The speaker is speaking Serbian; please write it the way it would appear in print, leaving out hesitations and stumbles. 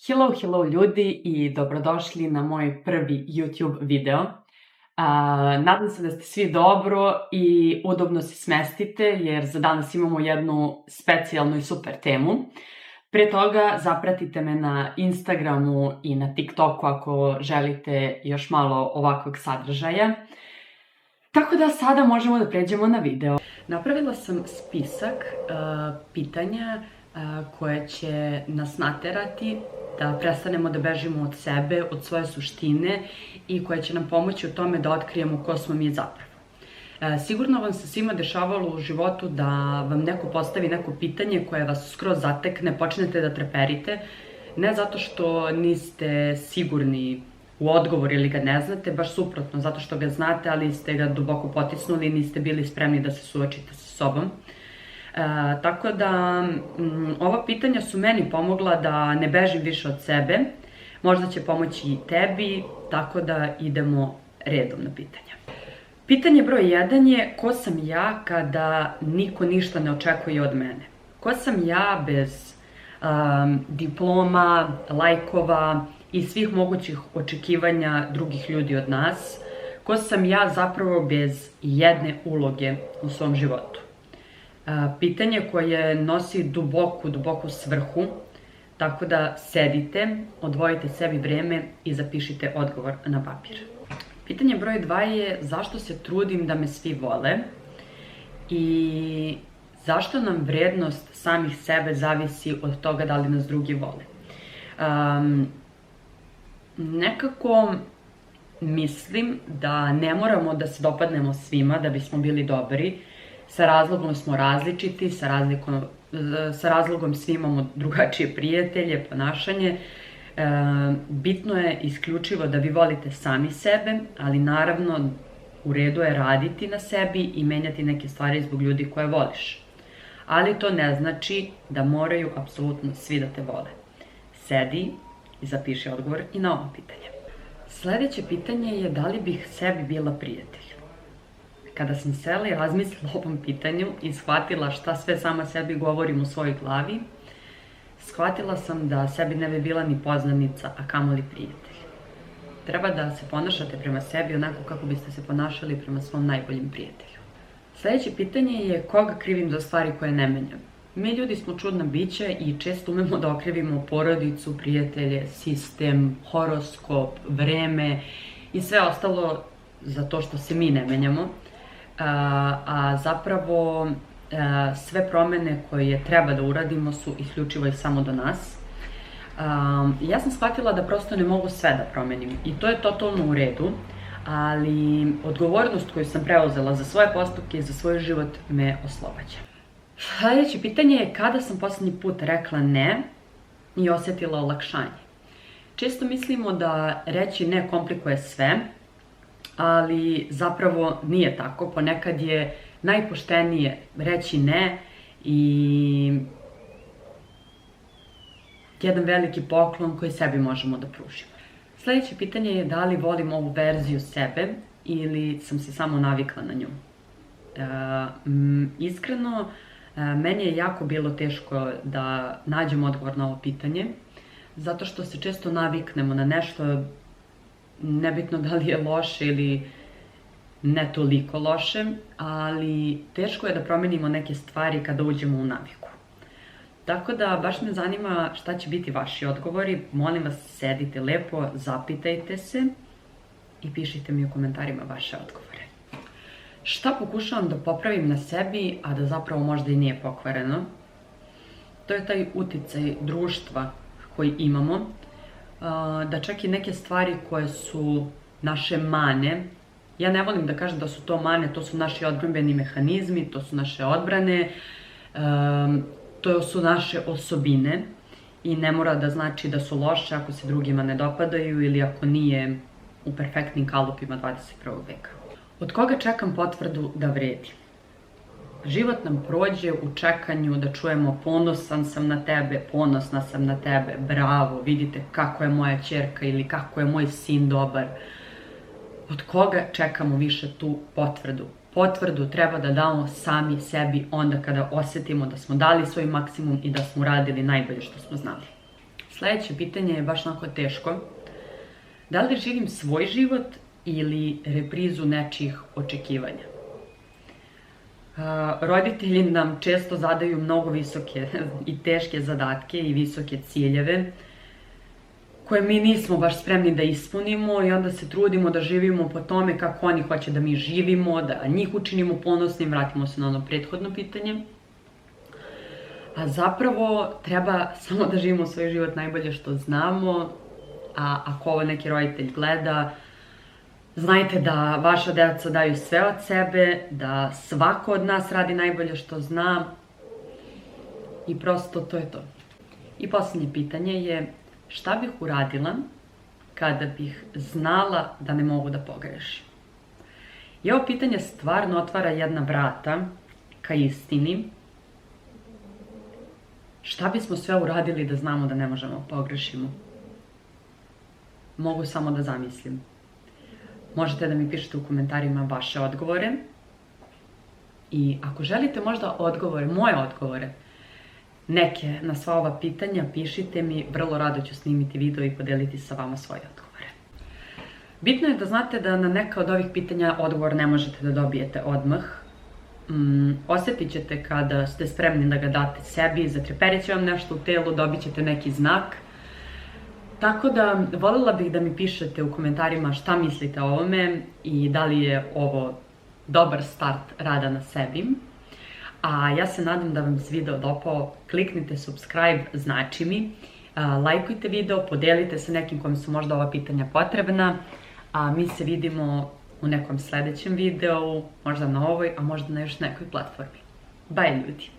Hello ljudi i dobrodošli na moj prvi YouTube video. Nadam se da ste svi dobro i udobno se smestite jer za danas imamo jednu specijalnu i super temu. Pre toga zapratite me na Instagramu i na TikToku ako želite još malo ovakvog sadržaja. Tako da sada možemo da pređemo na video. Napravila sam spisak pitanja koje će nas naterati da prestanemo da bežimo od sebe, od svoje suštine i koje će nam pomoći u tome da otkrijemo ko smo mi zapravo. Sigurno vam se svima dešavalo u životu da vam neko postavi neko pitanje koje vas skroz zatekne, počnete da treperite, ne zato što niste sigurni u odgovor ili ga ne znate, baš suprotno, zato što ga znate, ali ste ga duboko potisnuli i niste bili spremni da se suočite sa sobom. Tako da, ova pitanja su meni pomogla da ne bežim više od sebe, možda će pomoći i tebi, tako da idemo redom na pitanja. Pitanje broj 1 je ko sam ja kada niko ništa ne očekuje od mene? Ko sam ja bez diploma, lajkova i svih mogućih očekivanja drugih ljudi od nas? Ko sam ja zapravo bez jedne uloge u svom životu? Pitanje koje nosi duboku svrhu, tako da sedite, odvojite sebi vreme i zapišite odgovor na papir. Pitanje broj 2 je zašto se trudim da me svi vole i zašto nam vrednost samih sebe zavisi od toga da li nas drugi vole. Nekako mislim da ne moramo da se dopadnemo svima da bismo bili dobri. Sa razlogom smo različiti, sa razlogom svi imamo drugačije prijatelje, ponašanje. Bitno je isključivo da vi volite sami sebe, ali naravno u redu je raditi na sebi i menjati neke stvari zbog ljudi koje voliš. Ali to ne znači da moraju apsolutno svi da te vole. Sedi i zapiši odgovor i na ovo pitanje. Sledeće pitanje je da li bih sebi bila prijatelj. Kada sam sela i razmislila o ovom pitanju i shvatila šta sve sama sebi govorim u svojoj glavi, shvatila sam da sebi ne bi bila ni poznanica, a kamoli prijatelj. Treba da se ponašate prema sebi onako kako biste se ponašali prema svom najboljim prijatelju. Sledeće pitanje je koga krivim za stvari koje ne menjam. Mi ljudi smo čudna bića i često umemo da okrivimo porodicu, prijatelje, sistem, horoskop, vreme i sve ostalo za to što se mi ne menjamo. A zapravo sve promene koje treba da uradimo su isključivo i samo do nas. Ja sam shvatila da prosto ne mogu sve da promenim i to je totalno u redu, ali odgovornost koju sam preuzela za svoje postupke i za svoj život me oslobađa. Sljedeće pitanje je kada sam poslednji put rekla ne i osetila olakšanje. Često mislimo da reći ne komplikuje sve, ali zapravo nije tako. Ponekad je najpoštenije reći ne i jedan veliki poklon koji sebi možemo da pružimo. Sljedeće pitanje je da li volim ovu verziju sebe ili sam se samo navikla na nju. Iskreno, meni je jako bilo teško da nađem odgovor na ovo pitanje, zato što se često naviknemo na nešto, nebitno da li je loše ili ne toliko loše, ali teško je da promenimo neke stvari kada uđemo u naviku. Tako da baš me zanima šta će biti vaši odgovori. Molim vas, sedite lepo, zapitajte se i pišite mi u komentarima vaše odgovore. Šta pokušavam da popravim na sebi, a da zapravo možda i nije pokvareno? To je taj uticaj društva koji imamo, da čak i neke stvari koje su naše mane, ja ne volim da kažem da su to mane, to su naši odbrambeni mehanizmi, to su naše odbrane, to su naše osobine i ne mora da znači da su loše ako se drugima ne dopadaju ili ako nije u perfektnim kalupima 21. veka. Od koga čekam potvrdu da vredi? Život nam prođe u čekanju da čujemo ponosan sam na tebe, ponosna sam na tebe, bravo, vidite kako je moja ćerka ili kako je moj sin dobar. Od koga čekamo više tu potvrdu? Potvrdu treba da damo sami sebi onda kada osetimo da smo dali svoj maksimum i da smo uradili najbolje što smo znali. Sljedeće pitanje je baš onako teško. Da li živim svoj život ili reprizu nečijih očekivanja? Roditelji nam često zadaju mnogo visoke i teške zadatke i visoke ciljeve koje mi nismo baš spremni da ispunimo i onda se trudimo da živimo po tome kako oni hoće da mi živimo, da njih učinimo ponosnim, vratimo se na ono prethodno pitanje. A zapravo treba samo da živimo svoj život najbolje što znamo, a ako ovo neki roditelj gleda, znajte da vaša deca daju sve od sebe, da svako od nas radi najbolje što zna i prosto to je to. I posljednje pitanje je šta bih uradila kada bih znala da ne mogu da pogrešim? I ovo pitanje stvarno otvara jedna vrata ka istini. Šta bismo sve uradili da znamo da ne možemo pogrešimo? Mogu samo da zamislim. Možete da mi pišete u komentarima vaše odgovore. I ako želite možda odgovore, moje odgovore, neke na sva ova pitanja, pišite mi, vrlo rado ću snimiti video i podeliti sa vama svoje odgovore. Bitno je da znate da na neka od ovih pitanja odgovor ne možete da dobijete odmah. Osjetit ćete kada ste spremni da ga date sebi, zatreperit će vam nešto u telu, dobit ćete neki znak. Tako da, voljela bih da mi pišete u komentarima šta mislite o ovome i da li je ovo dobar start rada na sebi. A ja se nadam da vam se video dopao, kliknite subscribe, znači mi, lajkujte video, podelite sa nekim kojim su možda ova pitanja potrebna, a mi se vidimo u nekom sljedećem videu, možda na ovoj, a možda na još nekoj platformi. Bye ljudi!